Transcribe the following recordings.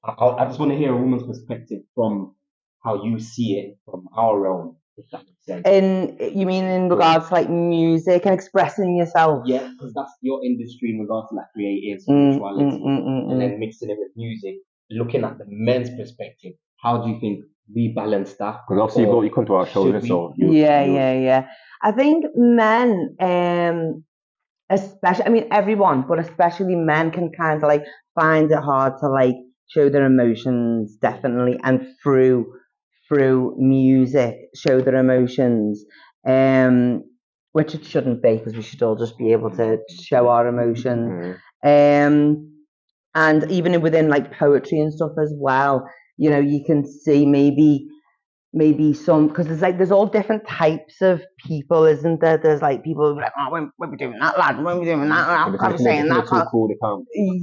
I just want to hear a woman's perspective from how you see it from our realm, if that makes sense. You mean in regards to like music and expressing yourself? Yeah, because that's your industry in regards to like creative spirituality, and then mixing it with music. Looking at the men's perspective, how do you think we balance that? Because obviously you come to our shows, so yeah. I think men, especially, I mean everyone, but especially men can kind of like find it hard to like show their emotions, definitely, and through music show their emotions, which it shouldn't be, because we should all just be able to show our emotions. And even within like poetry and stuff as well, you can see maybe some, because there's all different types of people, isn't there? There's like people who are like, oh, when we doing that, lad, when we doing that, I'm saying that. Cool,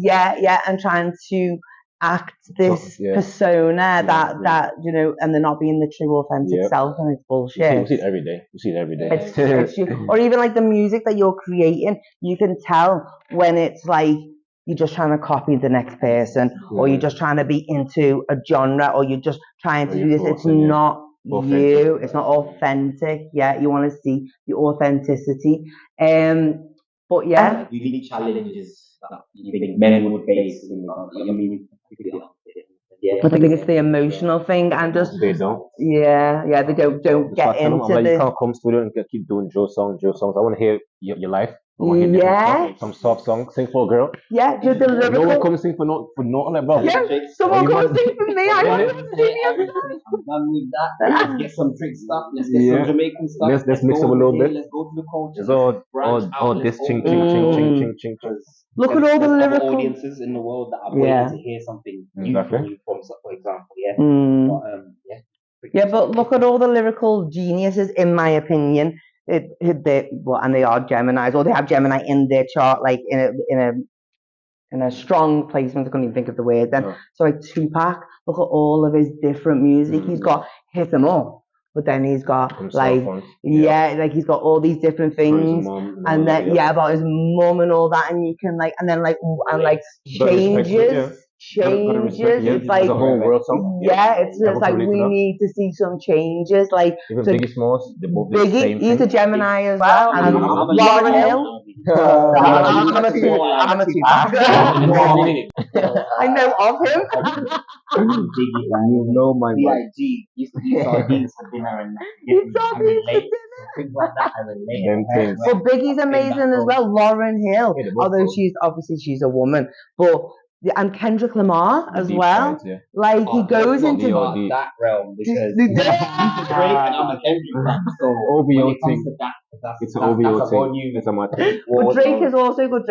yeah, and trying to act this persona that and they're not being the true authentic self, and it's bullshit. You see it every day. It's or even like the music that you're creating, you can tell when it's like you're just trying to copy the next person, or you're just trying to be into a genre, or you're just trying to do this. It's not you. It's not authentic. Yeah, you want to see your authenticity. But yeah, do you think challenges that you think men would face? I mean, I think it's the emotional thing, and just they don't. Yeah, they don't get into like, the. You can't come studio and keep doing Joe songs. I want to hear your life. Some soft songs. Sing for a girl. Yeah, do the lyrical. No one comes sing for no. Like, bro. Yeah, someone comes sing for me. I want to sing. I'm done with that. Let's get some Drake stuff. Let's get some Jamaican stuff. Let's mix up a little bit. Let's go to the culture. It's all this ching. Look at all the lyrical audiences in the world that are waiting to hear something new from you, for example. But look at all the lyrical geniuses, in my opinion. And they are Geminis, or they have Gemini in their chart, like in a strong placement. I couldn't even think of the word then. So like Tupac, look at all of his different music. He's got Hit 'Em Up, but then he's got like he's got all these different things, and then about his mum and all that, and you can changes. It's like the whole world song. It's like we need to see some changes. Like even Biggie Smalls, Biggie, he's a Gemini as well, and Lauryn Hill. I'm a Tupac. I know of him. You know my I.G.C used to do sardines for dinner and things like that. But Biggie's amazing as well. Lauryn Hill, although she's a woman, but. And Kendrick Lamar as well. Like he goes into that realm because he's a Drake and I'm a Kendrick fan. So OVO thing. It's an OVO thing. It's a my thing. But Drake is also good.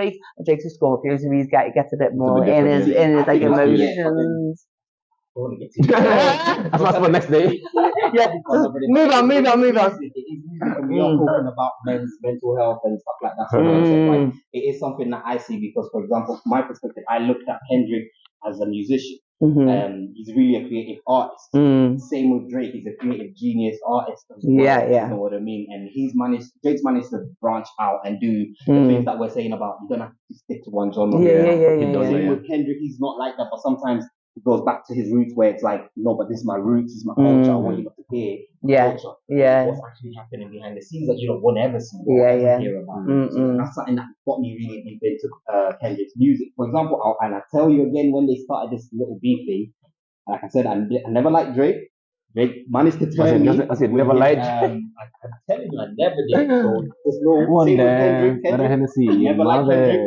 Drake's a Scorpio, so he gets a bit more in his like emotions. That's not for next day. Move on. We are talking about men's mental health and stuff like that. So it is something that I see because, for example, from my perspective, I looked at Kendrick as a musician. He's really a creative artist. Same with Drake, he's a creative genius artist as well. You know what I mean? And Drake's managed to branch out and do the things that we're saying about you don't have to stick to one genre. With Kendrick, he's not like that, but sometimes it goes back to his roots where it's like, no, but this is my roots, this is my culture. I want you to hear culture. What's actually happening behind the scenes that you don't want to ever see or ever hear about. So that's something that got me really deep into Kendrick's music. For example, and I tell you again, when they started this little beef thing, like I said, I never liked Drake. Drake managed to turn me. I said never liked. I'm telling you, I never did. So there's no one there. Kendrick, never liked Kendrick.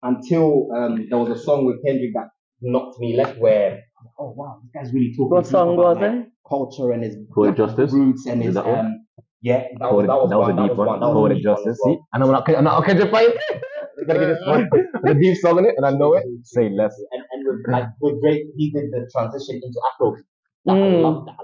Until there was a song with Kendrick that knocked me left where, oh wow, this guy's really talking. What song was it? Culture and his Justice roots and his that was a deep one. Poetic Justice. See, and I'm not okay to fight. Gotta get this one. The deep song in it, and I know it. Say less. And with Drake, he did the transition into Afro. I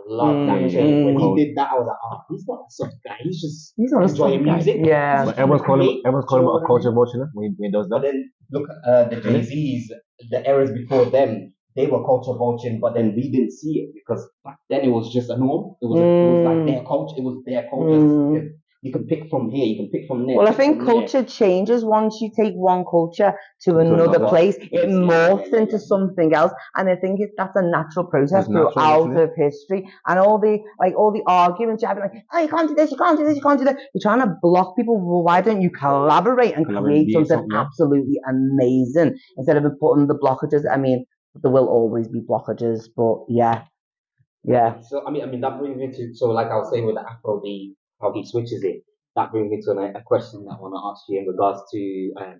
love that change. When he did that, I was like, he's not a soft guy. He's not enjoying music. Yeah. But everyone's calling him a culture vulture when he does that. But then look at the Jay-Z's, the eras before them, they were culture vulturing, but then we didn't see it because back then it was just a norm. It was like their culture. It was their culture. you can pick from here, you can pick from there. Well, I think culture changes once you take one culture to another place. It morphs into something else, and I think that's a natural process throughout of history. And all the arguments you have, like, oh, you can't do this, you can't do this, you can't do that. You're trying to block people. Well, why don't you collaborate and create something absolutely amazing instead of putting the blockages? I mean, there will always be blockages, but yeah. So I mean that brings me to like I was saying with the Afro, how he switches it. That brings me to a question that I want to ask you in regards to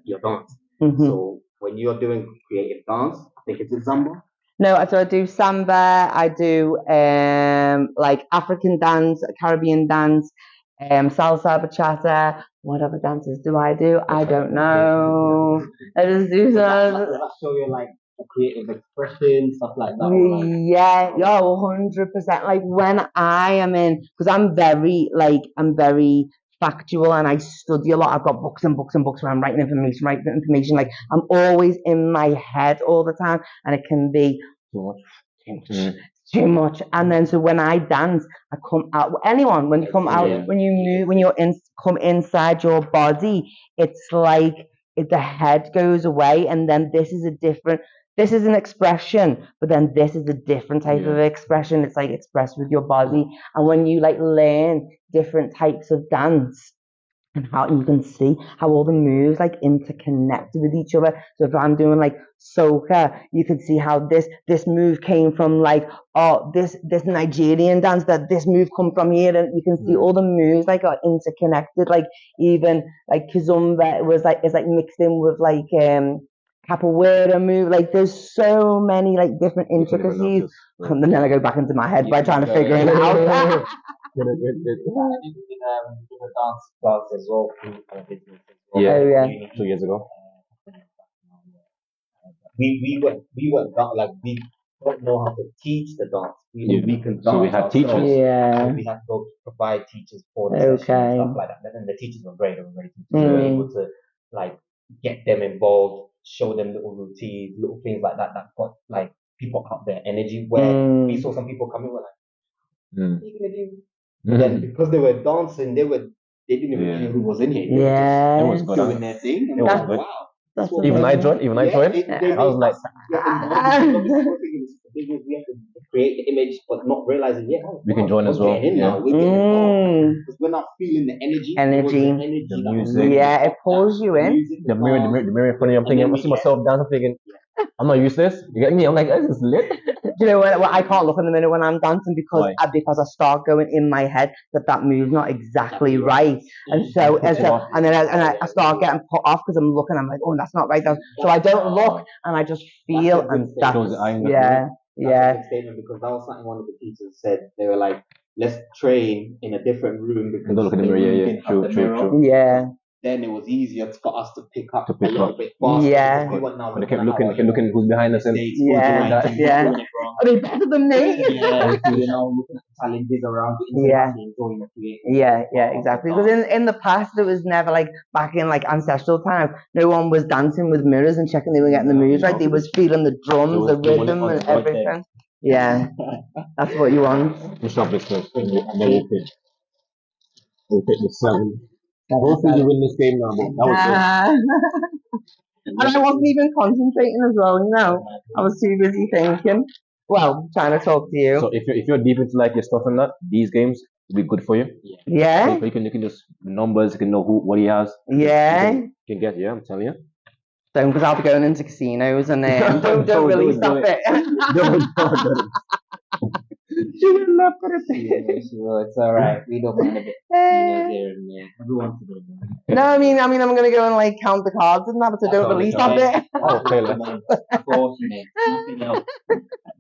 your dance. Mm-hmm. So when you're doing creative dance, I think it's Zamba. No, so I do samba. I do like African dance, Caribbean dance, salsa, bachata. What other dances do I do? I don't know. I just do that. Does that show you like creative expression, stuff like that? Yeah, 100%. Like when I am in, because I'm very factual and I study a lot. I've got books and books and books where I'm writing information. Like I'm always in my head all the time, and it can be too much. And then so when I dance, I come out. Anyone, when you come out, when you move, when come inside your body, it's like the head goes away, and then this is an expression, but then this is a different type of expression. It's like expressed with your body. And when you like learn different types of dance and how you can see how all the moves like interconnect with each other. So if I'm doing like soca, you can see how this move came from like, this Nigerian dance, that this move come from here, and you can see all the moves like are interconnected. Like even like kizomba is like mixed in with like capoeira move. Like there's so many like different intricacies, and then I go back into my head by trying to figure it out. In a dance class as well. Yeah. 2 years ago. We were like we don't know how to teach the dance. We can dance. So we had teachers. Yeah. We had to provide teachers for the session and stuff like that. But then the teachers were great. They were great teachers. We were able to like get them involved, show them little routines, little things like that got like people out there energy. Where we saw some people coming, were like, "What are you gonna do?" But then because they were dancing, they didn't even care who was in here. Yeah, it was good. Doing their thing. It was good. Wow. Even I joined. I was like, we have to create the image, but not realizing, we can join as well. We're getting involved because we're not feeling the energy. The music. Yeah, it pulls you in. The mirror in front of you. I'm thinking, I see myself dancing. I'm thinking, I'm not used to this. You get me? I'm like, this is lit. Do you know what? I can't look in the mirror when I'm dancing because I start going in my head that move's not exactly right, and so and then I start getting put off because I'm looking. I'm like, oh, that's not right. So I don't look, and I just feel, and that's That's a statement because that was something one of the teachers said. They were like, let's train in a different room because don't look in the mirror. True. Yeah. Then it was easier for us to pick up a little bit faster. Yeah. They kept looking who's behind us and yeah. Are they better than me? Yeah. Looking at challenges around Yeah, exactly. Because in the past, it was never like back in like ancestral times. No one was dancing with mirrors and checking they were getting the moves right. They was feeling the drums, the rhythm, and everything. Yeah, that's what you want. We'll take the 7. Hopefully you win this game now, but that was and I wasn't even concentrating as well, you know. I was too busy thinking. Well, trying to talk to you. So if you're deep into like your stuff and that, these games will be good for you. Yeah. So you can just numbers, you can know what he has. Yeah. You can get I'm telling you. Don't, because I'll be going into casinos and don't really stop it. Don't. She will not put it it's alright. We don't mind a bit. Everyone to do it. No, I mean I'm gonna go and like count the cards and that, so don't really stop it. Oh, okay, of course, man. Nothing else.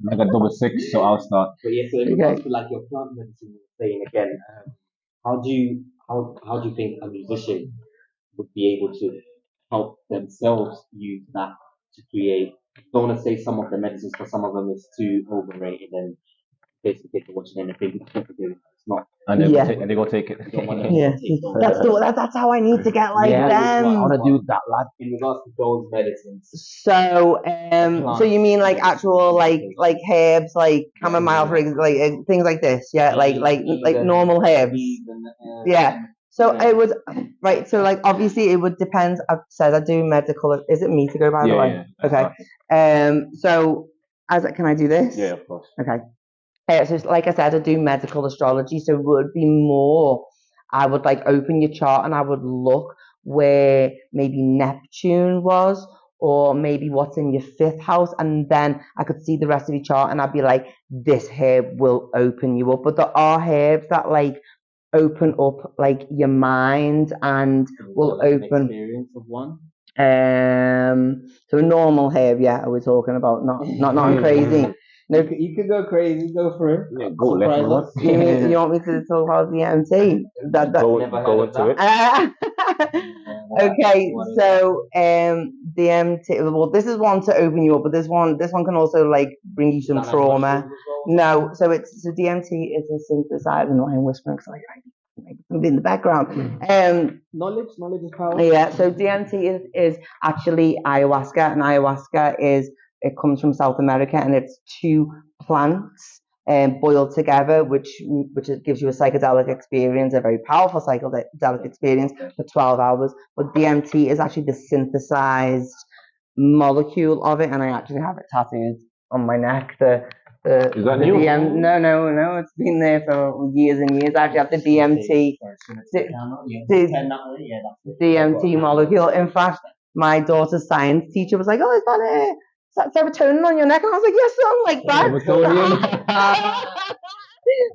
Like a double 6, so I'll start. But yeah, so in regards to like your plant medicine saying again, how do you think a musician would be able to help themselves use that to create? I don't want to say some of the medicines, because some of them is too overrated and basically people watching anything it's not. And they go take it. That's how I need to get like them. I want to do that, lad. In regards to those medicines. So so you mean like actual like herbs, like chamomile, for example, like things like this, like normal herbs. So it would, right, so like obviously it would depend. I've said I do medical. Is it me to go, by the way? Okay. So can I do this? Yeah, of course. Okay. So like I said, I do medical astrology, so it would be more, I would like open your chart and I would look where maybe Neptune was, or maybe what's in your 5th house, and then I could see the rest of your chart and I'd be like, this herb will open you up. But there are herbs that like open up like your mind and will open experience of one. So a normal herb, yeah, are we talking about? Not crazy. No, You could go crazy, go for it. Yeah, go left, us. You want me to talk about DMT? Go into it. Okay, so DMT. Well, this is one to open you up, but this one can also like bring you some trauma. No, so DMT is a synthesizer. No, I'm whispering because I'm in the background. Knowledge is power. Yeah, so DMT is actually ayahuasca, and ayahuasca comes from South America, and it's 2 plants boiled together, which gives you a psychedelic experience, a very powerful psychedelic experience for 12 hours. But DMT is actually the synthesized molecule of it, and I actually have it tattooed on my neck. Is that new? No, it's been there for years and years. I actually have the DMT molecule. In fact, my daughter's science teacher was like, "Oh, is that serotonin on your neck?" And I was like, "Yes, something like that."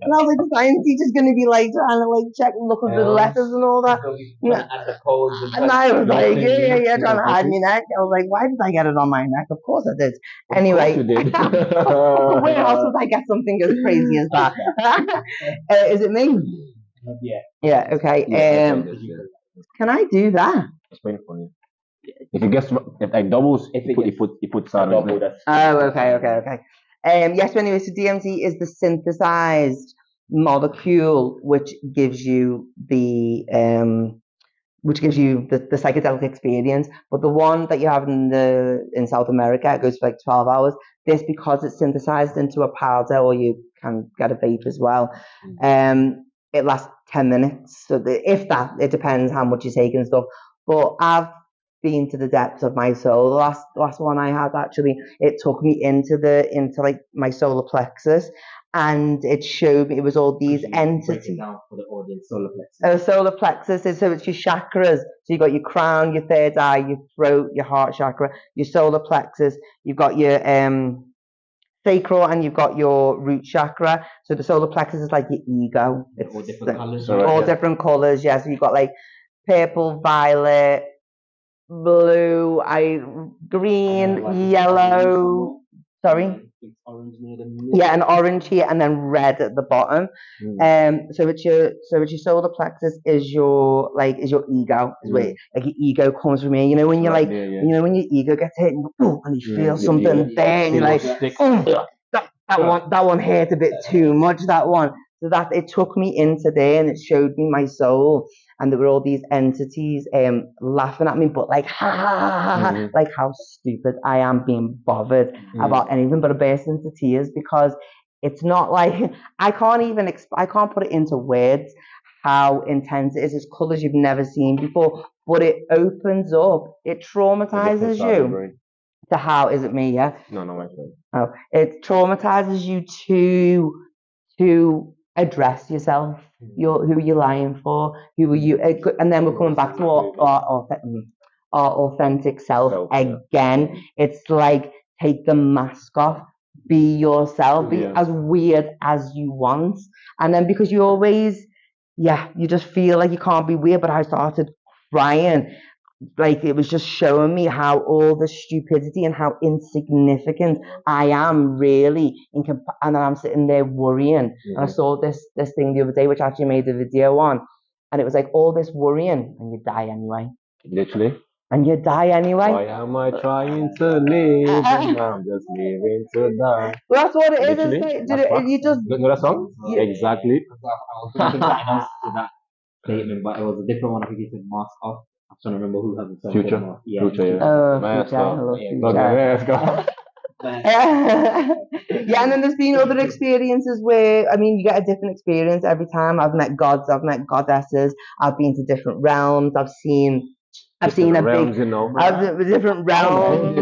And I was like, the science teacher's going to be like trying to like look at the letters and all that. And I was like, yeah, trying to hide my neck. I was like, why did I get it on my neck? Of course I did. Anyway, where else would I get something as crazy as that? Is it me? Yeah. Okay. Can I do that? Explain for me. If it doubles, you put double. Oh, okay. Yes, but anyway, so DMT is the synthesized molecule which gives you the psychedelic experience. But the one that you have in South America, it goes for like 12 hours. This, because it's synthesized into a powder, or you can get a vape as well. It lasts 10 minutes. So if that, it depends how much you take and stuff. But I've been to the depths of my soul. The last one I had, actually, it took me into like my solar plexus, and it showed me it was all these entities. Down for the audience, solar plexus. Solar plexus is, so it's your chakras. So you've got your crown, your 3rd eye, your throat, your heart chakra, your solar plexus. You've got your sacral, and you've got your root chakra. So the solar plexus is like your ego. It's all different colors. All different colors, yeah. So you've got like purple, violet, blue, green, like yellow. Sorry. Orange near the middle. Yeah, an orange here, and then red at the bottom. So it's your solar plexus is your ego. Is where like your ego comes from here. You know when you're when your ego gets hit and you feel something there, and you're like, that one hurt a bit too much. That one. So that it took me into there, and it showed me my soul, and there were all these entities laughing at me, but like like how stupid I am being bothered about anything. But I burst into tears because it's not like I can't put it into words how intense it is. It's colors you've never seen before, but it opens up, it traumatizes you to how is it me? Yeah. No, my friend. Oh, it traumatizes you to address yourself, who you're lying for, who are you, and then we're coming back to our authentic self again. It's like, take the mask off, be yourself, be as weird as you want, and then because you always, you just feel like you can't be weird. But I started crying. Like, it was just showing me how all the stupidity and how insignificant I am really and then I'm sitting there worrying. And I saw this thing the other day, which I actually made a video on, and it was like, all this worrying and you die anyway. Literally. And you die anyway. Why am I trying to live? I'm just living to die. Well, that's what it is. You just know that song? Exactly. I was thinking that statement, but it was a different one. I think it said "mask off." I'm trying to remember who has the song. Future. Yeah. Future. Future. Let's go. Yeah, and then there's been other experiences where, I mean, you get a different experience every time. I've met gods, I've met goddesses, I've been to different realms, I've seen a realms, big, different realms.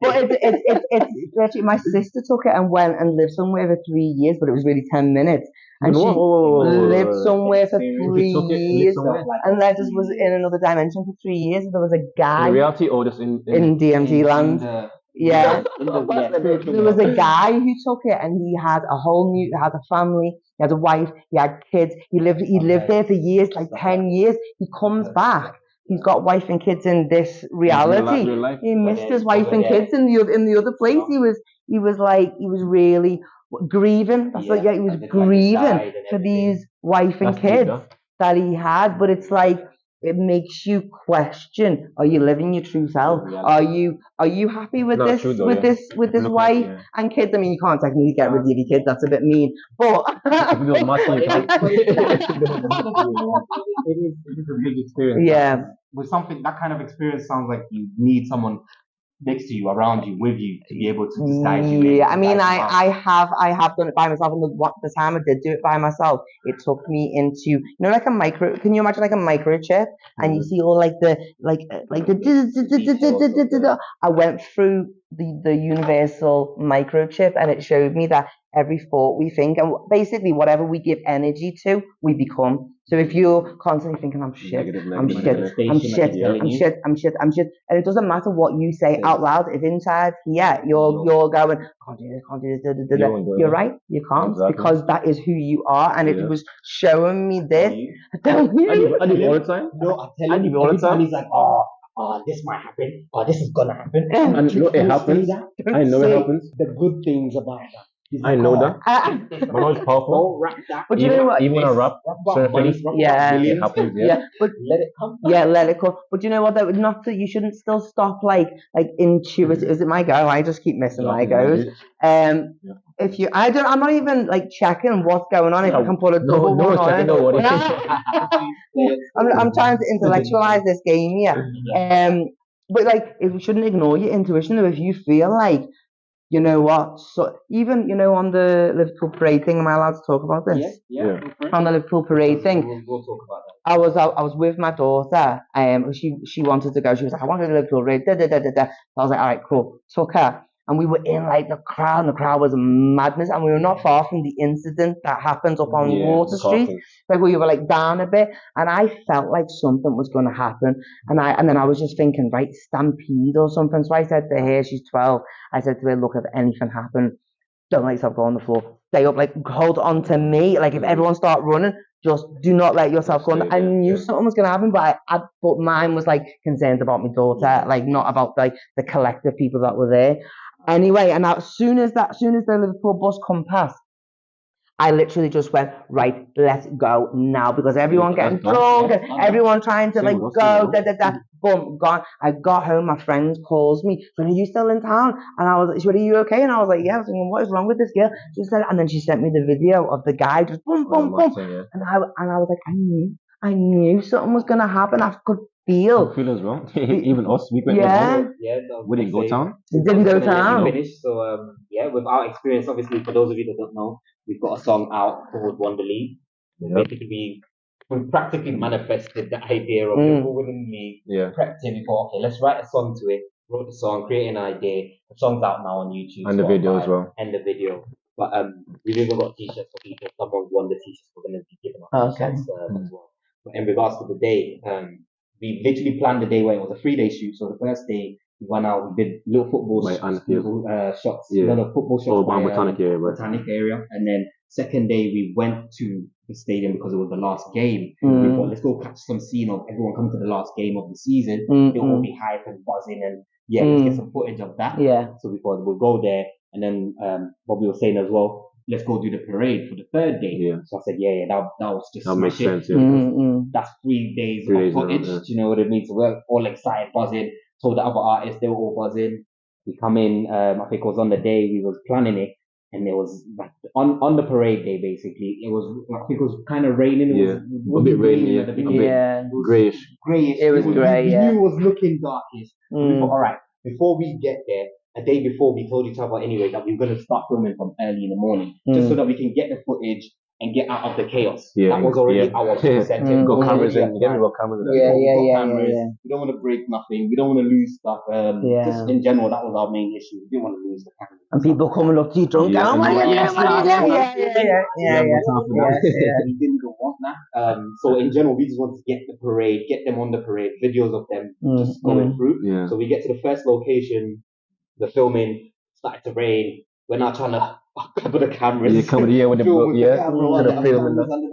But it's literally, my sister took it and went and lived somewhere for 3 years, but it was really 10 minutes. And she lived somewhere for 3 years, and I just was in another dimension for 3 years. There was a guy in reality or just in DMT land. Yeah, there was a guy who took it, and he had a whole new, had a family, he had a wife, he had kids. He lived there for years, like 10 years. He comes back. He's got wife and kids in this reality. He missed his wife and kids in the other place. He was really grieving. That's like, yeah, he was grieving for these wife and kids that he had. But it's like, it makes you question: are you living your true self? Are you happy with this wife and kids? I mean, you can't technically get rid of your kids. That's a bit mean. But it is a big experience. Yeah. With something, that kind of experience sounds like you need someone next to you, around you, with you, to be able to guide you. Yeah, I mean, I have done it by myself, and the time I did do it by myself, it took me into, like a micro. Can you imagine like a microchip? And you see all like the I went through the universal microchip, and it showed me that every thought we think, and basically whatever we give energy to, we become. So if you're constantly thinking, I'm shit, I'm shit, I'm shit, I'm shit, I'm shit, I'm shit, and it doesn't matter what you say out loud, if inside here you're going, can't do this, can't do this, you're right, you can't, because that is who you are. And it was showing me this. I do all the time. No, I do all the time. He's like, this might happen, this is gonna happen. And it happens. I know it happens. The good things about that. I know that. My knowledge is powerful. But you know what? Even when I rap, it happens. Yeah. But let it come. Yeah, let it come. But you know what? That would not. You shouldn't still stop like intuitive. Is it my go? I just keep missing my goes. If you, I'm not even like checking what's going on. If I can put a double one on it. I'm trying to intellectualize this game here. But like, if you shouldn't ignore your intuition, though, if you feel like, you know what? So even on the Liverpool parade thing, am I allowed to talk about this? Yeah. On the Liverpool parade thing, we'll talk about that. I was with my daughter. She wanted to go. She was like, I want to go to the Liverpool parade. So I was like, all right, cool. Took her, and we were in like the crowd. And the crowd was madness, and we were not far from the incident that happens up on Water Street. Like we were like down a bit, and I felt like something was going to happen. And then I was just thinking, right, stampede or something. So I said to her, she's 12. I said to her, look, if anything happened, don't let yourself go on the floor. Stay up, like hold on to me. Like if everyone start running, just do not let yourself go on. I knew something was gonna happen, but but mine was like concerned about my daughter, like not about like the collective people that were there. Anyway, and as soon as the Liverpool bus come past, I literally just went, right, let's go now, because everyone getting drunk, everyone trying to like go, boom, gone. I got home, my friend calls me, are you still in town? And I was like, are you okay? And I was like, yeah. I was thinking, what is wrong with this girl? She said, and then she sent me the video of the guy just boom, boom, boom. And I was like, I knew something was gonna happen. I could feel. Feel as well. Even us, we went home. We didn't go town. We didn't go town. Finished. So with our experience, obviously, for those of you that don't know, we've got a song out called One Believe. Basically, we practically manifested the idea of the winning league. Prepped it. We thought, okay, let's write a song to it. Wrote the song, created an idea. The song's out now on YouTube. And the video as well. And the video. But we've even got t-shirts for people. Someone's won the t-shirts. We're going to be giving out t-shirts as well. But in regards to the day, we literally planned the day where it was a 3-day shoot. So the first day, we went out, we did little football shots. Football shots by Botanic area. And then second day, we went to the stadium because it was the last game. We thought, let's go catch some scene of everyone coming to the last game of the season. It will be hype and buzzing, and let's get some footage of that. So we thought we'll go there. And then Bobby was saying as well, let's go do the parade for the third day. So I said, that was just that makes sense. That's 3 days of footage. Do you know what I mean? So we're all excited, buzzing. Told the other artists, they were all buzzing. We come in, I think it was on the day we was planning it, and it was like on the parade day basically. It was, I think it was kind of raining. It was a bit rainy at the beginning. It was grayish. It was grey. We knew it was looking darkish. So we thought, all right, before we get there, a day before we told each other anyway that we were going to start filming from early in the morning, just so that we can get the footage and get out of the chaos. That was already our percentage. Got cameras in. You get me? Got cameras in. We don't want to break nothing. We don't want to lose stuff. Just in general, that was our main issue. We didn't want to lose the cameras. And people coming up to you drunk. Yeah. Oh my God, We didn't even want that. So in general, we just wanted to get the parade, get them on the parade, videos of them just going through. Yeah. So we get to the first location, the filming started to rain. We're now trying to cover the cameras. With the camera under the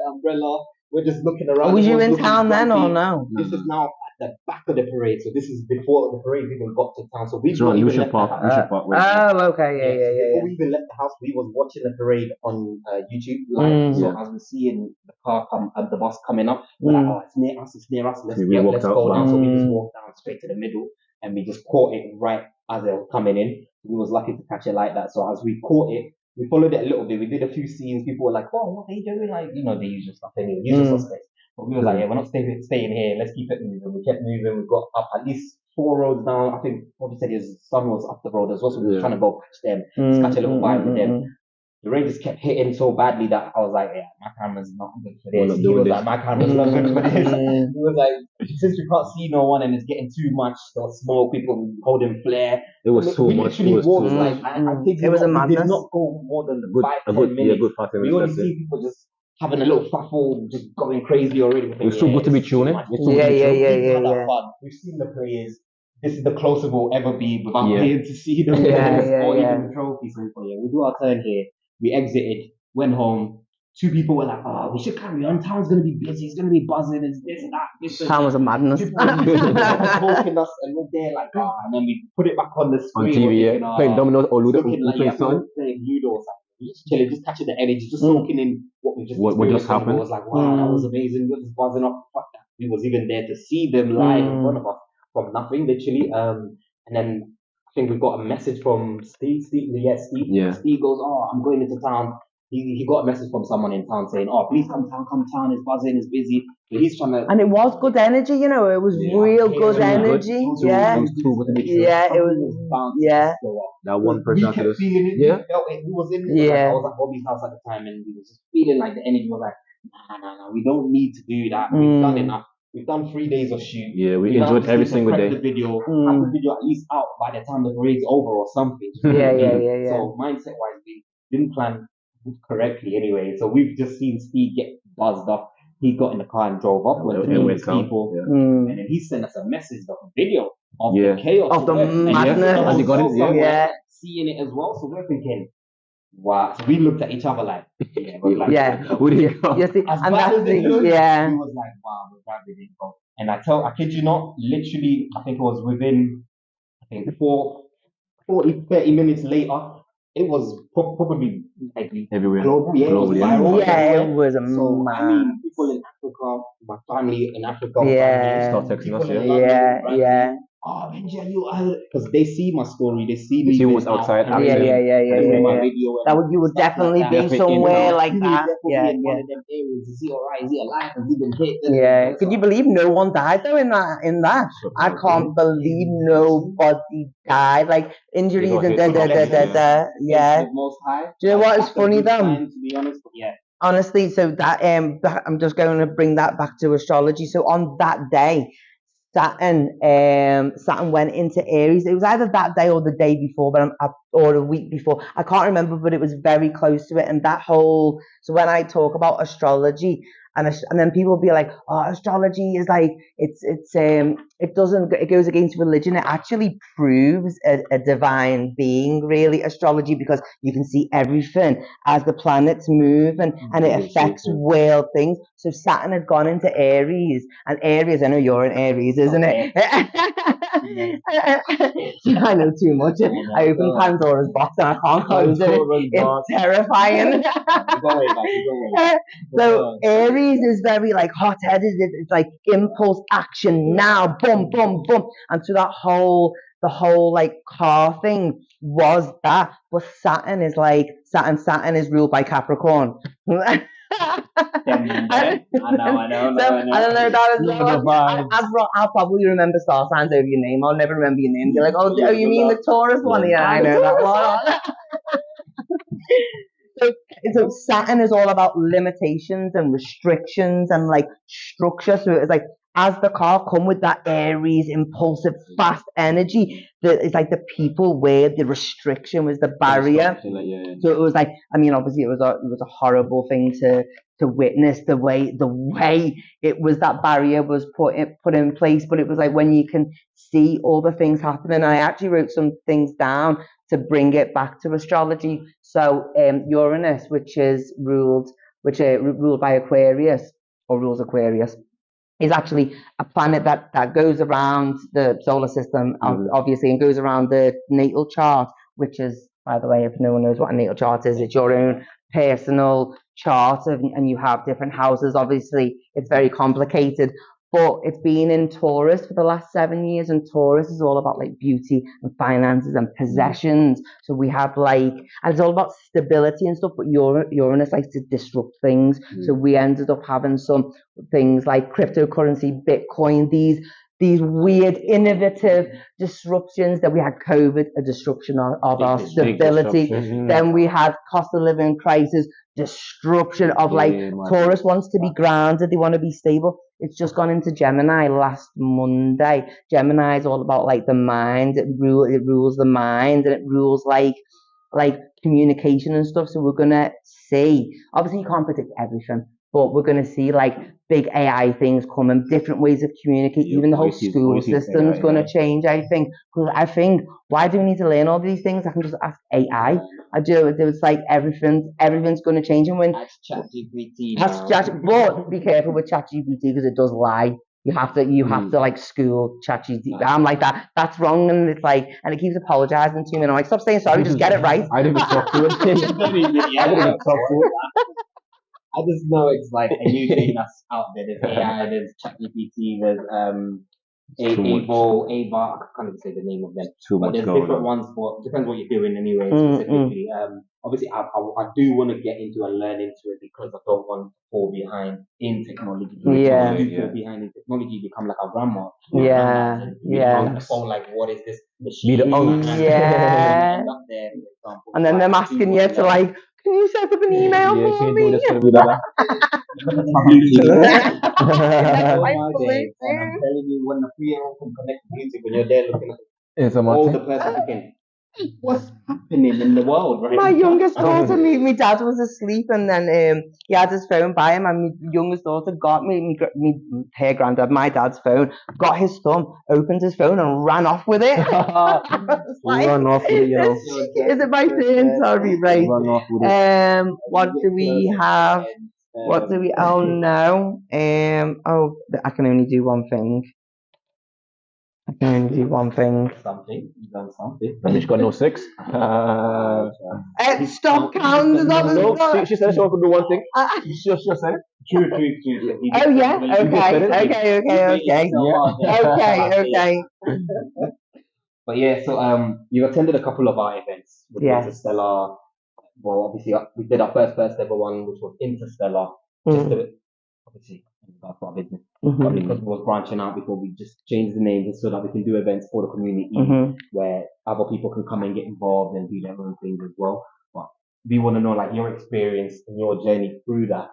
umbrella. We're just looking around. Was you in town then or no? This is now at the back of the parade. So this is before the parade even got to town. So we've not even left Park. Okay, Before we even left the house, we was watching the parade on YouTube live. So as we seeing the car come, the bus coming up, we're like, oh, it's near us. Let's go down. So we just walked down straight to the middle, and we just caught it right as they were coming in. We was lucky to catch it like that. So as we caught it, we followed it a little bit. We did a few scenes. People were like, "Oh, what are you doing?" Like, the usual stuff anyway, usual suspects. But we were like, "Yeah, we're not staying here. Let's keep it moving." We kept moving. We got up at least 4 roads down. I think what we said is sun was up the road as well. So we were trying to go catch them, catch a little vibe with them. The rain just kept hitting so badly that I was like, yeah, my camera's not good for this. He was like, my camera's not good for this. He was like, since we can't see no one and it's getting too much, there's smoke, people holding flare. It was so much. It was a madness. We did not go more than 5-10 minutes. We only see people just having a little fuffle, just going crazy already. It was so good to be tuning. Yeah. We've seen the players. This is the closest we'll ever be without paying to see them or even the trophies. So we'll do our turn here. We exited, went home. 2 people were like, "Oh, we should carry on. Town's gonna be busy. It's gonna be buzzing. It's this and that." Town was a madness. Poking us, and we're there like, and then we put it back on the screen. On TV, playing Dominoes or Ludo. Playing Ludo or something. Just chilling, just catching the energy, just soaking in what we just happened. It was like, wow, that was amazing. We're just buzzing up. Fuck that. We was even there to see them live in front of us from nothing, literally. And then I think we got a message from Steve. Steve goes, "Oh, I'm going into town." He got a message from someone in town saying, "Oh, please come town, it's buzzing, it's busy." So he's trying to. And it was good energy, it was real good energy. It was too good to be true. Yeah, it was. Yeah. That one person we kept feeling it. Yeah. We felt it. We was in. I was at Bobby's house at the time, and we was just feeling like the energy was like, nah, we don't need to do that. We've done enough. We've done 3 days of shoot. Yeah, we enjoyed every single day. The video, have the video at least out by the time the parade's over or something. Yeah. So mindset wise, we didn't plan correctly anyway. So we've just seen Steve get buzzed up. He got in the car and drove up with people, and then he sent us a message of a video of the chaos, of the madness. And he got it, seeing it as well. So we're thinking, wow. So we looked at each other like, and that's the He was like, wow, we're glad we didn't go. And I kid you not, literally, I think it was within, 30 minutes later, it was probably like everywhere. Global, it was viral. So, I mean, people in Africa, my family in Africa, start texting us. Oh, Benji, because they see my story, they see me. See what's outside. My video. That would you would definitely be somewhere like that. In one of them areas. Is he alright? Is he alive? Has he been hit? Yeah. Could you believe no one died though in that? I can't believe nobody died. Like injuries and yeah. Most high. Do you know what is funny though? To be honest, honestly, so that I'm just going to bring that back to astrology. So on that day, Saturn went into Aries. It was either that day or the day before, or a week before. I can't remember, but it was very close to it. And so when I talk about astrology, and then people will be like, "Oh, astrology is like it goes against religion. It actually proves a divine being, really, astrology, because you can see everything as the planets move and it affects real things." So Saturn had gone into Aries, and Aries, I know you're in Aries, isn't it? I know too much. I opened Pandora's box and I can't close it. It's terrifying. So Aries is very like hot-headed. It's like impulse action now, boom, boom, boom. And so the whole like car thing was that. But Saturn is ruled by Capricorn. I know. I don't know that as well. I'll probably remember star signs over your name. I'll never remember your name. You're like, oh, you mean the Taurus one? Yeah, I know that one. So Saturn is all about limitations and restrictions and like structure. So it's like as the car come with that Aries impulsive fast energy, it's like the people where the restriction was the barrier. So it was like, I mean, obviously it was a horrible thing to witness the way it was, that barrier was put in place. But it was like when you can see all the things happening. I actually wrote some things down to bring it back to astrology. So Uranus, which is ruled by Aquarius, or rules Aquarius, is actually a planet that goes around the solar system, obviously, and goes around the natal chart, which is, by the way, if no one knows what a natal chart is, it's your own personal chart, and you have different houses. Obviously, it's very complicated, but it's been in Taurus for the last 7 years, and Taurus is all about like beauty and finances and possessions. So we have and it's all about stability and stuff, but Uranus likes to disrupt things. So we ended up having some things like cryptocurrency, Bitcoin, these weird innovative disruptions. That we had COVID, a disruption of our stability. Then we had cost of living crisis, disruption of Taurus wants to be grounded, they want to be stable. It's just gone into Gemini last Monday. Gemini is all about like the mind. It rules the mind, and it rules like communication and stuff. So we're gonna see. Obviously, you can't predict everything, but we're gonna see like big AI things coming, different ways of communicating. Even the whole school system's gonna change. I think, because why do we need to learn all these things? I can just ask AI. I do. It's like everything's going to change. And when ChatGPT, but be careful with ChatGPT because it does lie. You have to like school ChatGPT. I'm like that's wrong, and it's like, and it keeps apologizing to me, and I'm like, stop saying sorry, just get it right. I didn't even talk to it. I didn't even talk to it. I just know it's like a new thing that's out there. There's AI, there's ChatGPT, there's Ava, I can't even say the name of them. But there's different ones for, depends what you're doing anyway, specifically. Obviously, I do want to get into and learn into it because I don't want to fall behind in technology. Yeah. If you fall behind in technology, you become like a grandma. Yeah. The phone, like, what is this machine? Yeah. And then them asking you to like, can you set up an email for me? Oh my days. And I'm telling you, when the 3-year-old can connect to music, when you're there looking at all the person thinking, what's happening in the world right My now? youngest daughter, my dad was asleep, and then he had his phone by him, and my youngest daughter got her granddad, my dad's phone, got his thumb, opened his phone, and ran off with it. Run off with it, you know. Is it my turn? Sorry, right. Run off with it. What do we have? What do we? Oh no. I can only do one thing. Something. You've done something. I mean, she got no 6. Stop counting. No, she said she could do one thing. She just said it. True. Oh yeah. Okay. But yeah, so you attended a couple of our events with Interstellar. Well, obviously we did our first ever one, which was Interstellar. Just to, obviously, that's our business. But because we was branching out before, we just changed the name just so that we can do events for the community where other people can come and get involved and do their own things as well. But we want to know like your experience and your journey through that.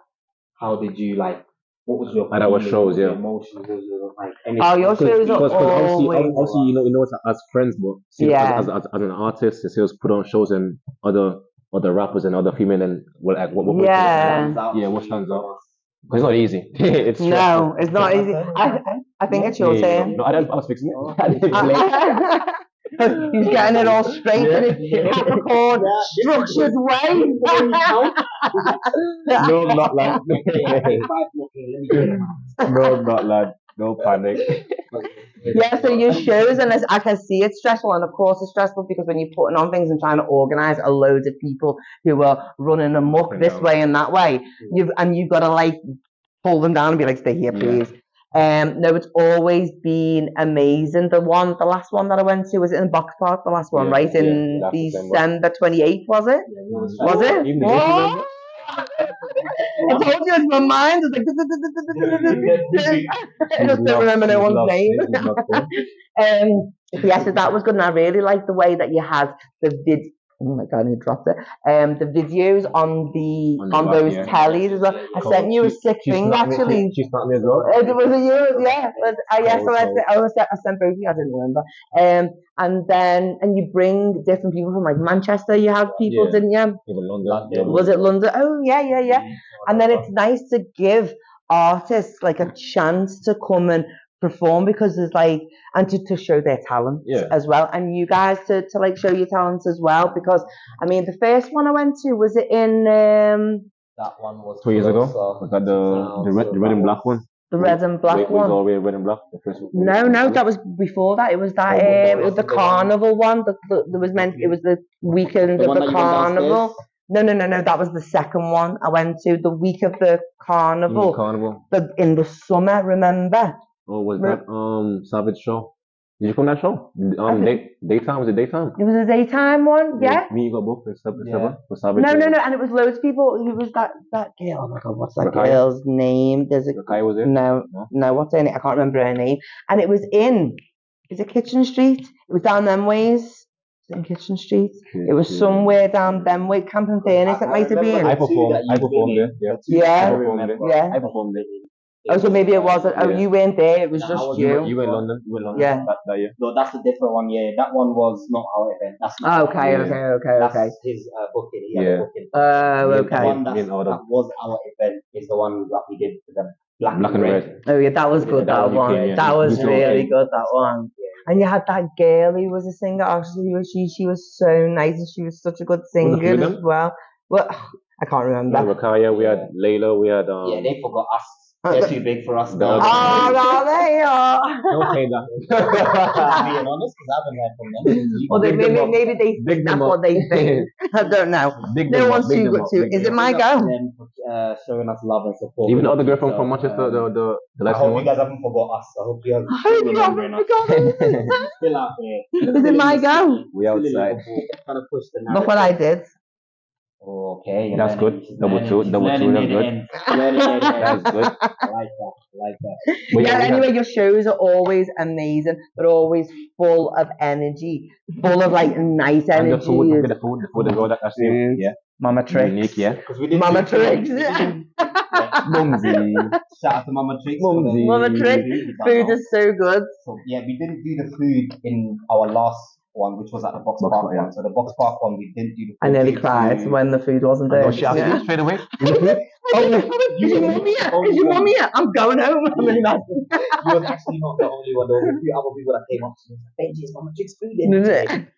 How did you like? What was your at our shows? Yeah. Emotions? Your shows are because obviously you know it's as friends, but as an artist, see us put on shows and other rappers and other female and what stands out. Because it's not easy. It's no, it's not easy. I think it's your turn. No, I was fixing it. He's getting it all straight in a Capricorn structured way. No, I'm not lad. No, I'm not lad. No panic. Yeah, so your shows, and I can see it's stressful, and of course it's stressful because when you're putting on things and trying to organise a load of people who are running amok this way and that way, you've got to like pull them down and be like, stay here, please. No, it's always been amazing. The last one that I went to was in Box Park, the last one, right? In December 28th, was it? Was it? I told you it's my mind. It's like, I just don't remember no one's name. Yes, so that was good, and I really liked the way that you had the vid. Oh my god, I dropped it. The videos on those tellies as well. I sent you a sick thing actually. She's not me as well. It was yours, yeah. But yes, so I sent both of you. I didn't remember. And you bring different people from like Manchester. You had people, didn't you? Even London. Was it London? Oh yeah. And then it's nice to give artists like a chance to come and perform because there's like and to show their talent as well, and you guys to like show your talents as well, because I mean the first one I went to, was it in that one was 2 years ago? Was that the red and black one? The red and black one. Was already red and black. The first one. No, that was before that. It was that. It was the carnival one. There was meant. It was the weekend of the carnival. No. That was the second one I went to. The week of the carnival. In the summer, remember? Oh, was that Savage show? Did you come to that show? Daytime? Was it daytime? It was a daytime one, yeah. Me, you got booked and stuff. No, and it was loads of people. Who was that girl? Oh my god, what's that girl's name? There's a Rakai was it? No, what's her name? I can't remember her name. And it was is it Kitchen Street? It was down them ways. Is it in Kitchen Street? It was somewhere down them way, Camp and Furnace. It might have been. I performed it. Yeah. I performed it. Oh, so maybe it wasn't. Oh, you weren't there. It was just you. You were in London. Yeah. That year. No, that's a different one. Yeah, that one was not our event. That's okay. That's his booking. He had a booking. Okay. The one that was our event is the one that we did for the black and red. Oh yeah, that was good. That one. That was really good. That one. And you had that girl who was a singer. Actually, she was so nice, and she was such a good singer as well. Well, I can't remember. Rakaya, we had Layla, we had yeah, they forgot us. They're too big for us. No, they are. Don't say that. Being honest, because I haven't heard from them. Well, maybe they think that's what they think. I don't know. No one's too good to. Is it my go? Showing us love and support. Even the other girl from Manchester, the I hope you guys haven't forgot us. I hope you have. Still out there. Is it my go? We outside. Look what I did. Okay, that's good. Double two, that's good. That's good. I like that. Yeah, anyway, your shows are always amazing. They're always full of energy, full of like nice energy. And the food as well. That's it. Yeah. Mama Tricks. Unique, yeah. Mama Tricks. Mumsy. Shout out to Mama Tricks. Mama Tricks. Food is so good. So yeah, we didn't do the food in our last one, which was at the Box Park one. So the Box Park one, we didn't do the food. I nearly cried when the food wasn't there. She asked you straight away. Is your mum here? I'm going home. I'm really mad. You was actually not the only one. There were a few other people that came up to me and said, Benji, is Mama Tricks food in?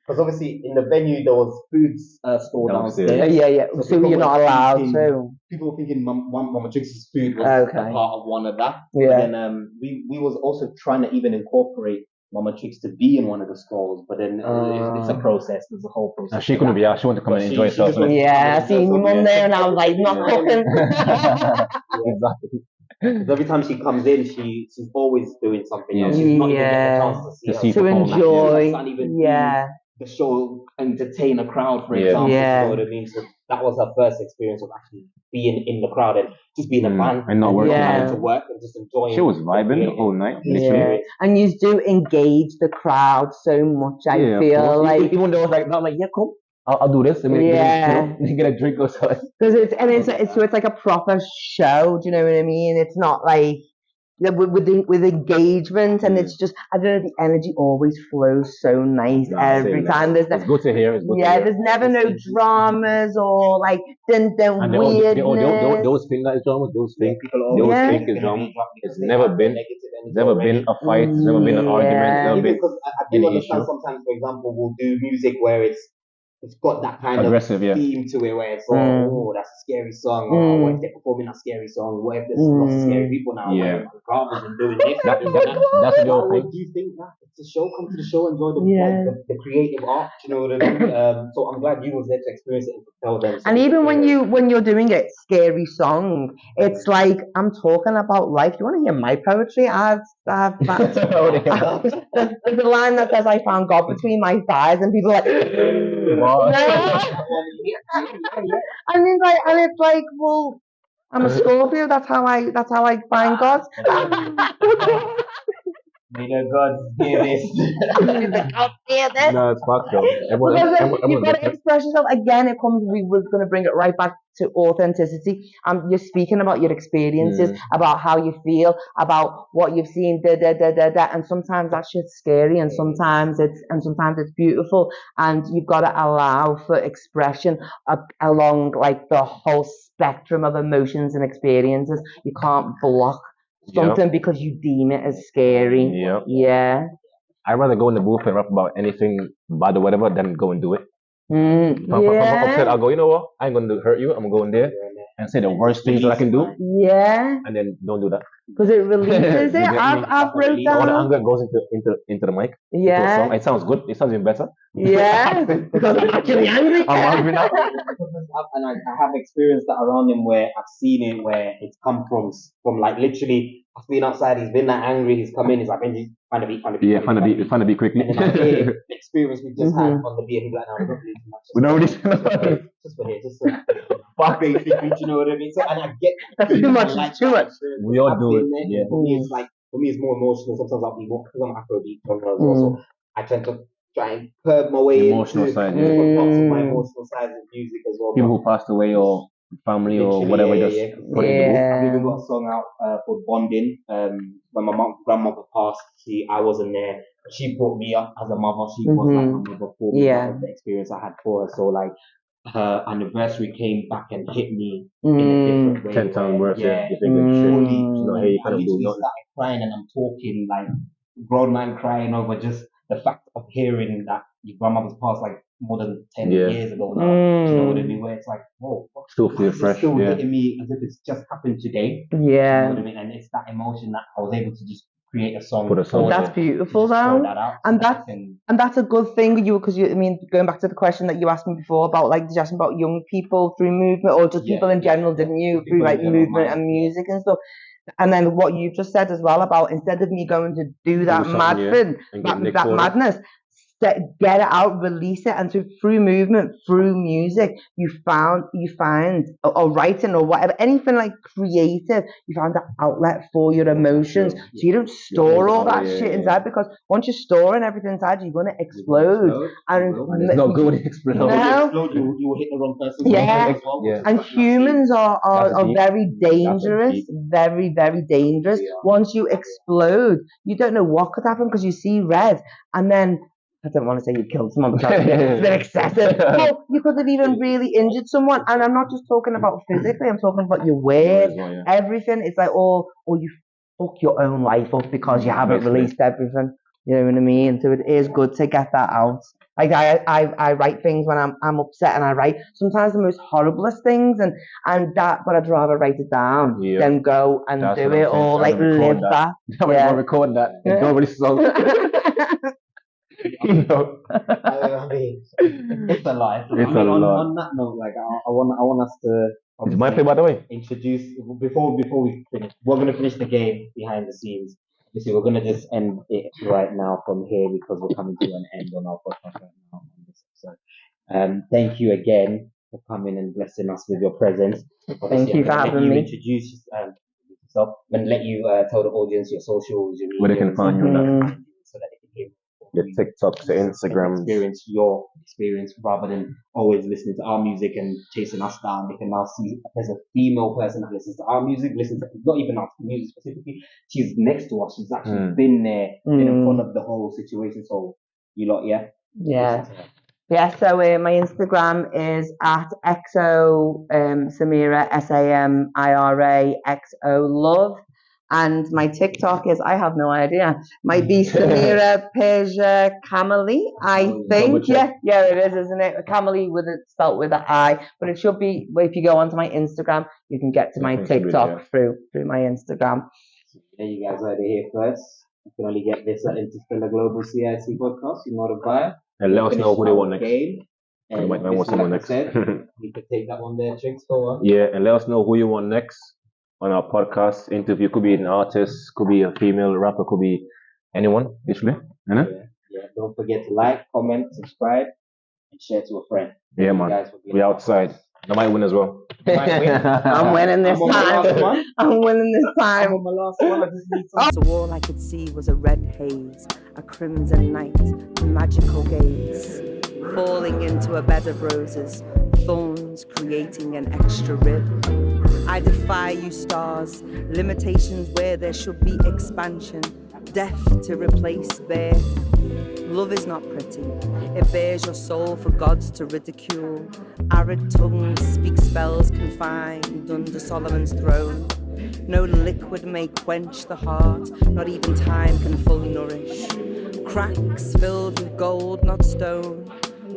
Because obviously in the venue there was food store downstairs. Yeah. So you're not allowed to. People were thinking Mama Tricks' food was a part of one of that. Yeah. And then we was also trying to even incorporate Mama Tricks to be in one of the stalls, but then it's a process. There's a whole process. And she couldn't be out. She wanted to come and enjoy herself. Yeah, I seen your mum there, and I was like, not cooking. Exactly. Because every time she comes in, she's always doing something else. She's not even getting a chance to enjoy. Not even the show, entertain a crowd, for example. Yeah. You know what I mean? So that was her first experience of actually being in the crowd and just being a fan and not working. To work and just enjoying. She was vibing the whole night. Yeah. And you do engage the crowd so much. I feel like even though it was like, not like, yeah, come. I'll do this. And get a drink or something. Because it's like a proper show. Do you know what I mean? It's not like with engagement, and it's just, I don't know, the energy always flows so nice every time. It's good to hear. There's never no dramas or like weirdness. They always think that it's dramas. They always think it's drama. It's never been a fight. It's never been an argument. Because I do understand sometimes, for example, we'll do music where it's got that kind aggressive, of theme to it, where it's that's a scary song. What if they're performing a scary song? What if there's lots of scary people now? Yeah. And doing this. That's the whole thing. Do you think that it's a show? Come to the show, enjoy the creative art. You know what I mean? So I'm glad you was there to experience it and tell them. And even when you're doing a scary song, it's like, I'm talking about life. You want to hear my poetry? I have that. There's a line that says, "I found God between my thighs," and people are like. And it's like, well, I'm a Scorpio. That's how I find God. May the gods hear this. No, it's fucked though. You've got to express yourself. Again, it comes. We were going to bring it right back to authenticity. You're speaking about your experiences, about how you feel, about what you've seen, and sometimes that shit's scary, and sometimes it's beautiful, and you've got to allow for expression along like the whole spectrum of emotions and experiences. You can't block something because you deem it as scary. Yep. Yeah. I'd rather go in the booth and rap about anything bad or whatever than go and do it. If I'm upset, I'll go, you know what? I ain't gonna hurt you. I'm gonna go in there and say the worst things that I can do. Yeah. And then don't do that. Because it releases it. I've wrote down. All the anger goes into the mic. Yeah. It sounds good. It sounds even better. Yeah. Because I'm actually angry. I'm angry now. And I have experienced that around him where I've seen it where it's come from like literally I've been outside, he's been that angry, he's come in, he's like, Benji, find a beat. Yeah, find a beat quickly. And then I hear the experience we just had on the beat, he's like, no, I'm not really too much. We don't really just for here, just for fuck basically, do you know what I mean? So, and I get that's too much, like it's too much. We all do it. Yeah. For me it's more emotional. Sometimes I'll be more because I'm Afrobeat genre as well. So I tend to try and curb my way emotional into side, parts of my emotional side of music as well. People who passed away or family or whatever, just put it in the book. I've even got a song out called Bonding. When my grandmother passed, I wasn't there. She brought me up as a mother. She was like my mother for me. That was the experience I had for her. So like her anniversary came back and hit me in a different way. 10 times worse. Yeah, you think fully. I literally started crying and I'm talking like grown man crying over just the fact of hearing that your grandmother's passed like more than 10 years ago now. Do you know what I mean? Where it's like, whoa, still feel fresh. Still hitting me as if it's just happened today. Yeah. Do you know what I mean? And it's that emotion that I was able to just create a song. That's beautiful though. And that's a good thing because I mean, going back to the question that you asked me before about like just about young people through movement or just people in general, didn't you? Through like movement and music and stuff. And then what you just said as well about instead of me going to do that madness, get it out, release it, and through movement, through music, you find or writing or whatever, anything like creative, you find that outlet for your emotions. So you don't store all that shit inside because once you're storing everything inside, you're gonna explode. And it's not good to explode. You will hit the wrong person. Yeah. And humans are very dangerous, very, very dangerous. Once you explode, you don't know what could happen because you see red, and then I don't want to say you killed someone because it's a bit excessive. But you could have even really injured someone. And I'm not just talking about physically, I'm talking about your words, everything. It's like, or you fuck your own life up because you haven't released everything. You know what I mean? So it is good to get that out. Like I write things when I'm upset and I write sometimes the most horriblest things but I'd rather write it down than go and do it or like live that. Record that. Don't really song. You know, I mean, it's a lot. On that note, like I want us to. It's my play, by the way. Introduce before we finish. We're gonna finish the game behind the scenes. You see, we're gonna just end it right now from here because we're coming to an end on our podcast right now on this episode. Thank you again for coming and blessing us with your presence. Thank you for having me. Introduce yourself and let you tell the audience your socials, your media, where they can find you, so that they can hear. Your TikToks, your Instagrams. Your experience rather than always listening to our music and chasing us down. They can now see there's a female person that listens to our music, not even our music specifically. She's next to us. She's actually been there, been in front of the whole situation. So you lot, Yeah. So my Instagram is at XO Samira SAMIRA XO Love. And my TikTok is, I have no idea, might be Samira Persia Kamali, I think. Yeah, it is, isn't it? Kamali with it spelt with an I, but it should be, if you go onto my Instagram, you can get to my TikTok through my Instagram. There you guys heard it here first. You can only get this at Interstellar Global CIC podcast. You know the vibe. And let us know who they want next. And like I said, you could take that one there, Tricks, go on. Yeah, and let us know who you want next on our podcast interview. Could be an artist, could be a female rapper, could be anyone, literally. Yeah. Don't forget to like, comment, subscribe, and share to a friend. Yeah, man. We outside. I might win as well. I'm winning this time. I'm winning this time. I'm on my last one. I just need some. So all I could see was a red haze, a crimson night, a magical gaze. Falling into a bed of roses, thorns creating an extra rib. I defy you stars, limitations where there should be expansion, death to replace bare. Love is not pretty, it bears your soul for gods to ridicule. Arid tongues speak spells confined under Solomon's throne. No liquid may quench the heart, not even time can fully nourish. Cracks filled with gold, not stone.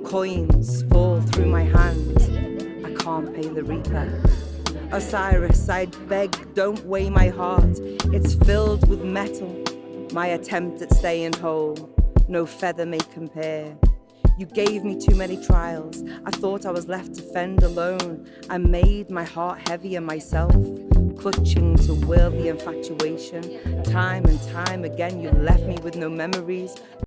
Coins fall through my hands, I can't pay the reaper. Osiris, I beg, don't weigh my heart. It's filled with metal, my attempt at staying whole. No feather may compare. You gave me too many trials. I thought I was left to fend alone. I made my heart heavier myself, clutching to worldly infatuation. Time and time again, you left me with no memories.